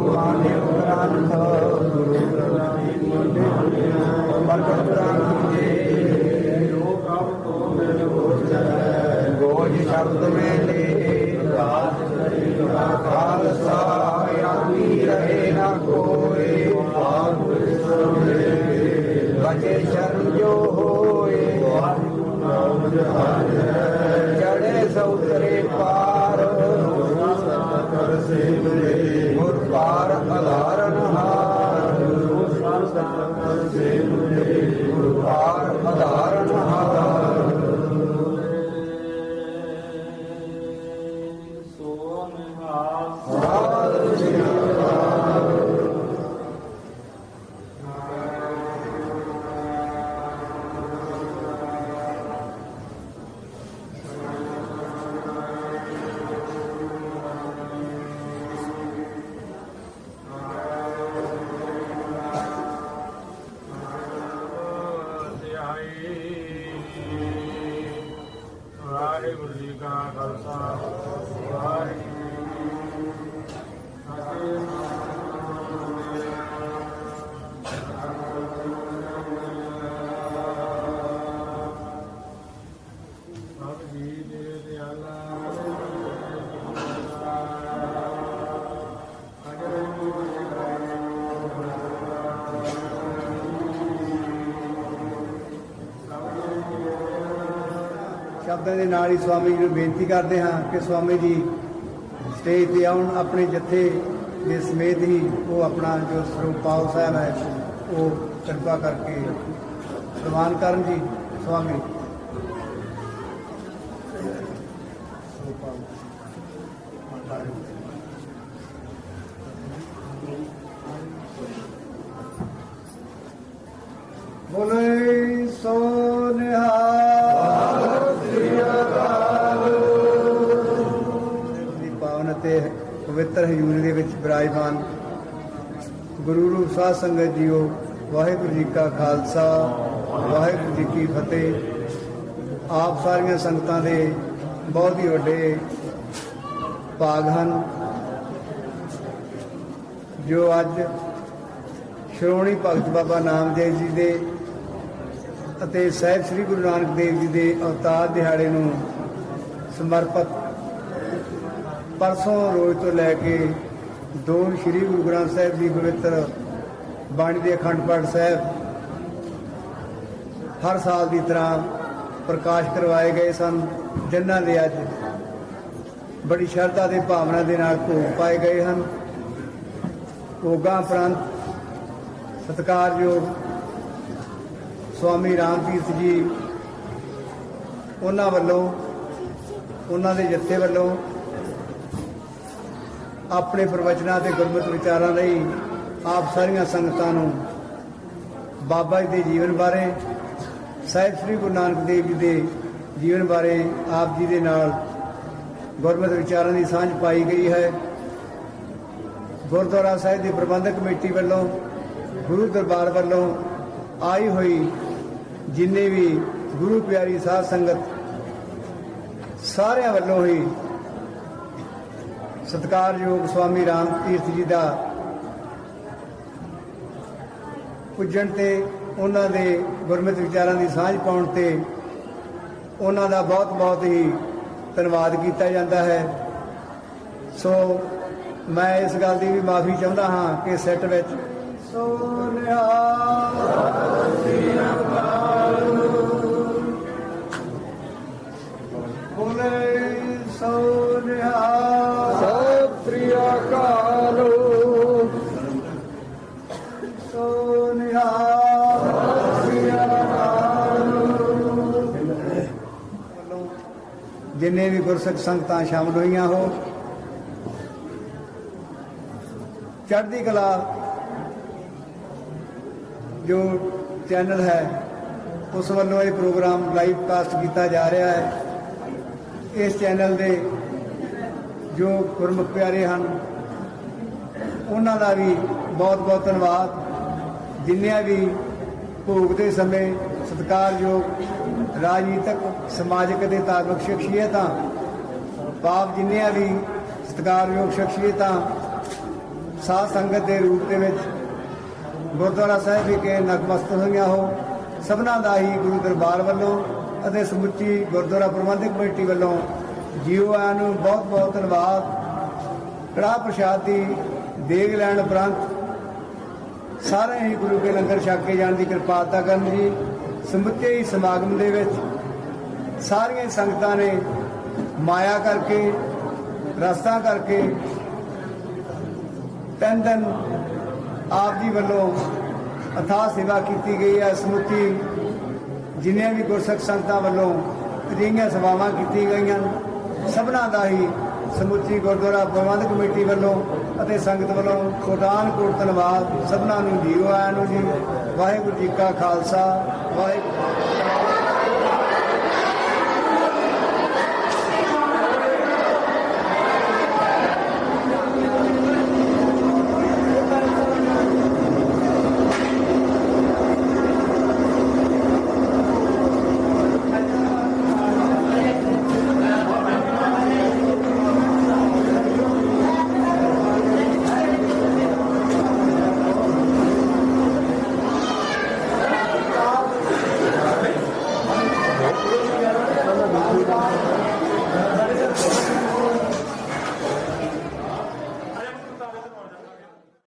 ਮਾਨਿਓ ਗ੍ਰੰਥ ਗੁਰੂ ਗ੍ਰੰਥੀ ਪ੍ਰਗਟ ਗ੍ਰੰਥ ਜੀ ਜੋ ਪ੍ਰਭ ਤੋਂ ਮਿਲ ਹੋਇ ਗੋਜ ਸ਼ਬਦ ਮੇਲੇ ਰਾਤ ਕਰੀ ਖਾਲਸਾ ਆਮੀ ਰਹੇ ਨਾ ਕੋਏ ਬਚੇ ਸ਼ਰਨ ਜੋ ਹੋਏ ਚੜੇ ਸਉਤਰੇ ਪਾਰ ਗੁਰ ਪਾਰ ਆਧਾਰਨ ਹਾਰ ਗੁਰ ਪਾਰ ਆਧਾਰਨ ਹਾਰ ਸੋ ਨਿਹਾਲ ਸਾਧ ਸ੍ਰੀ ਅਕਾਲ। ਵਾਹਿਗੁਰੂ ਜੀ ਕਾ ਖਾਲਸਾ ਵਾਹਿਗੁਰੂ ਜੀ ਆਪ ਜੀ ਦੇ ਦਿਆਲਾ ਸ਼ਬਦਾਂ ਦੇ ਨਾਲ ਹੀ ਸਵਾਮੀ ਜੀ ਨੂੰ ਬੇਨਤੀ ਕਰਦੇ ਹਾਂ ਕਿ ਸਵਾਮੀ ਜੀ ਸਟੇਜ ਤੇ ਆਉਣ, ਆਪਣੇ ਜੱਥੇ ਦੇ ਸਮੇਤ ਹੀ ਉਹ ਆਪਣਾ ਜੋ ਸਰੂਪ ਪਾਉ ਸਾਹਿਬ ਹੈ ਉਹ ਕਿਰਪਾ ਕਰਕੇ ਪ੍ਰਵਾਨ ਕਰਨ ਜੀ। ਸਵਾਮੀ ਬੋਲੇ ਸੋ ਨਿਹਾਲ ਦੀ ਪਾਵਨ ਅਤੇ ਪਵਿੱਤਰ ਹਜ਼ੂਰੀ ਦੇ ਵਿੱਚ ਵਿਰਾਜਮਾਨ ਗੁਰੂ ਰੂਪ ਸਾਧ ਸੰਗਤ ਜੀਓ, ਵਾਹਿਗੁਰੂ ਜੀ ਕਾ ਖਾਲਸਾ ਵਾਹਿਗੁਰੂ ਜੀ ਕੀ ਫਤਿਹ। ਆਪ ਸਾਰੀਆਂ ਸੰਗਤਾਂ ਦੇ ਬਹੁਤ ਹੀ ਵੱਡੇ ਭਾਗ ਹਨ ਜੋ ਅੱਜ ਸ਼੍ਰੋਮਣੀ ਭਗਤ ਬਾਬਾ ਨਾਮਦੇਵ ਜੀ ਦੇ ਅਤੇ ਸਾਹਿਬ ਸ੍ਰੀ ਗੁਰੂ ਨਾਨਕ ਦੇਵ ਜੀ ਦੇ ਅਵਤਾਰ ਦਿਹਾੜੇ ਨੂੰ ਸਮਰਪਿਤ ਪਰਸੋਂ ਰੋਜ਼ ਤੋਂ ਲੈ ਕੇ 2 ਸ੍ਰੀ ਗੁਰੂ ਗ੍ਰੰਥ ਸਾਹਿਬ ਦੀ ਪਵਿੱਤਰ ਬਾਣੀ ਦੇ ਅਖੰਡ ਪਾਠ ਸਾਹਿਬ ਹਰ ਸਾਲ ਦੀ ਤਰ੍ਹਾਂ ਪ੍ਰਕਾਸ਼ ਕਰਵਾਏ ਗਏ ਸਨ, ਜਿਨ੍ਹਾਂ ਦੇ ਅੱਜ ਬੜੀ ਸ਼ਰਧਾ ਤੇ ਭਾਵਨਾ ਦੇ ਨਾਲ ਭੋਗ ਪਾਏ ਗਏ ਹਨ। ਭੋਗਾਂ ਉਪਰੰਤ ਸਤਿਕਾਰਯੋਗ ਸਵਾਮੀ ਰਾਮ ਤੀਰਥ ਜੀ ਉਹਨਾਂ ਵੱਲੋਂ, ਉਹਨਾਂ ਦੇ ਜੱਥੇ ਵੱਲੋਂ ਆਪਣੇ ਪ੍ਰਵਚਨਾਂ ਤੇ ਗੁਰਮਤਿ ਵਿਚਾਰਾਂ ਲਈ ਆਪ ਸਾਰੀਆਂ ਸੰਗਤਾਂ ਨੂੰ ਬਾਬਾ ਜੀ ਦੇ ਜੀਵਨ ਬਾਰੇ, ਸਾਹਿਬ ਸ੍ਰੀ ਗੁਰੂ ਨਾਨਕ ਦੇਵ ਜੀ ਦੇ ਜੀਵਨ ਬਾਰੇ ਆਪ ਜੀ ਦੇ ਨਾਲ ਗੁਰਮਤਿ ਵਿਚਾਰਾਂ ਦੀ ਸਾਂਝ ਪਾਈ ਗਈ ਹੈ। ਗੁਰਦੁਆਰਾ ਸਾਹਿਬ ਦੀ ਪ੍ਰਬੰਧਕ ਕਮੇਟੀ ਵੱਲੋਂ, ਗੁਰੂ ਦਰਬਾਰ ਵੱਲੋਂ ਆਈ ਹੋਈ ਜਿੰਨੇ ਵੀ ਗੁਰੂ ਪਿਆਰੀ ਸਾਧ ਸੰਗਤ ਸਾਰਿਆਂ ਵੱਲੋਂ ਹੀ ਸਤਿਕਾਰਯੋਗ ਸਵਾਮੀ ਰਾਮ ਤੀਰਥ ਜੀ ਦਾ ਪੁੱਜਣ ਤੇ ਉਹਨਾਂ ਦੇ ਗੁਰਮਤਿ ਵਿਚਾਰਾਂ ਦੀ ਸਾਂਝ ਪਾਉਣ ਤੇ ਉਹਨਾਂ ਦਾ ਬਹੁਤ ਬਹੁਤ ਹੀ ਧੰਨਵਾਦ ਕੀਤਾ ਜਾਂਦਾ ਹੈ। ਸੋ ਮੈਂ ਇਸ ਗੱਲ ਦੀ ਵੀ ਮਾਫੀ ਚਾਹੁੰਦਾ ਹਾਂ ਕਿ ਸੈੱਟ ਵਿੱਚ ਸੋ ਨਿਹਾਲ ਜਿੰਨੇ ਵੀ ਗੁਰਸਿੱਖ ਸੰਗਤਾਂ ਸ਼ਾਮਲ ਹੋਈਆਂ ਹੋ। ਚੜ੍ਹਦੀ ਕਲਾ ਜੋ ਚੈਨਲ ਹੈ ਉਸ ਵੱਲੋਂ ਇਹ ਪ੍ਰੋਗਰਾਮ ਲਾਈਵ ਕਾਸਟ ਕੀਤਾ ਜਾ ਰਿਹਾ ਹੈ। ਇਸ ਚੈਨਲ ਦੇ ਜੋ ਗੁਰਮੁਖ ਪਿਆਰੇ ਹਨ ਉਹਨਾਂ ਦਾ ਵੀ ਬਹੁਤ ਬਹੁਤ ਧੰਨਵਾਦ। ਜਿੰਨੀਆਂ ਵੀ ਭੋਗ ਦੇ ਸਮੇਂ ਸਤਿਕਾਰਯੋਗ ਰਾਜਨੀਤਿਕ ਸਮਾਜਿਕ ਅਤੇ ਧਾਰਮਿਕ ਸ਼ਖਸੀਅਤਾਂ ਭਾਵ ਜਿੰਨੀਆਂ ਵੀ ਸਤਿਕਾਰਯੋਗ ਸ਼ਖਸੀਅਤਾਂ ਸਾਧ ਸੰਗਤ ਦੇ ਰੂਪ ਦੇ ਵਿੱਚ ਗੁਰਦੁਆਰਾ ਸਾਹਿਬ ਵਿਖੇ ਨਤਮਸਤਕ ਹੋਈਆਂ ਹੋ, ਸਭਨਾਂ ਦਾ ਹੀ ਗੁਰੂ ਦਰਬਾਰ ਵੱਲੋਂ ਅਤੇ ਸਮੁੱਚੀ ਗੁਰਦੁਆਰਾ ਪ੍ਰਬੰਧਕ ਕਮੇਟੀ ਵੱਲੋਂ ਜੀਓ ਆਇਆਂ ਨੂੰ ਬਹੁਤ ਬਹੁਤ ਧੰਨਵਾਦ। ਕੜਾਹ ਪ੍ਰਸ਼ਾਦ ਦੀ ਦੇਗ ਲੈਣ ਉਪਰੰਤ ਸਾਰੇ ਹੀ ਗੁਰੂ ਕੇ ਲੰਗਰ ਛਕ ਕੇ ਜਾਣ ਦੀ ਕਿਰਪਾਲਤਾ ਕਰਨ ਜੀ। ਸਮੁੱਚੇ ਹੀ ਸਮਾਗਮ ਦੇ ਵਿੱਚ ਸਾਰੀਆਂ ਸੰਗਤਾਂ ਨੇ ਮਾਇਆ ਕਰਕੇ ਰਸਤਾ ਕਰਕੇ 3 ਦਿਨ ਆਪ ਜੀ ਵੱਲੋਂ ਅਥਾਹ ਸੇਵਾ ਕੀਤੀ ਗਈ ਹੈ। ਸਮੁੱਚੀ ਜਿੰਨੀਆਂ ਵੀ ਗੁਰਸਿੱਖ ਸੰਗਤਾਂ ਵੱਲੋਂ ਅਜਿਹੀਆਂ ਸੇਵਾਵਾਂ ਕੀਤੀਆਂ ਗਈਆਂ, ਸਭਨਾਂ ਦਾ ਹੀ ਸਮੁੱਚੀ ਗੁਰਦੁਆਰਾ ਪ੍ਰਬੰਧਕ ਕਮੇਟੀ ਵੱਲੋਂ ਅਤੇ ਸੰਗਤ ਵੱਲੋਂ ਕੋਟਾਨ-ਕੋਟ ਧੰਨਵਾਦ। ਸਭਨਾਂ ਨੂੰ ਜੀਓ ਆਇਆਂ ਨੂੰ ਜੀ। ਵਾਹਿਗੁਰੂ ਜੀ ਕਾ ਖਾਲਸਾ, ਵਾਹਿਗੁਰੂ।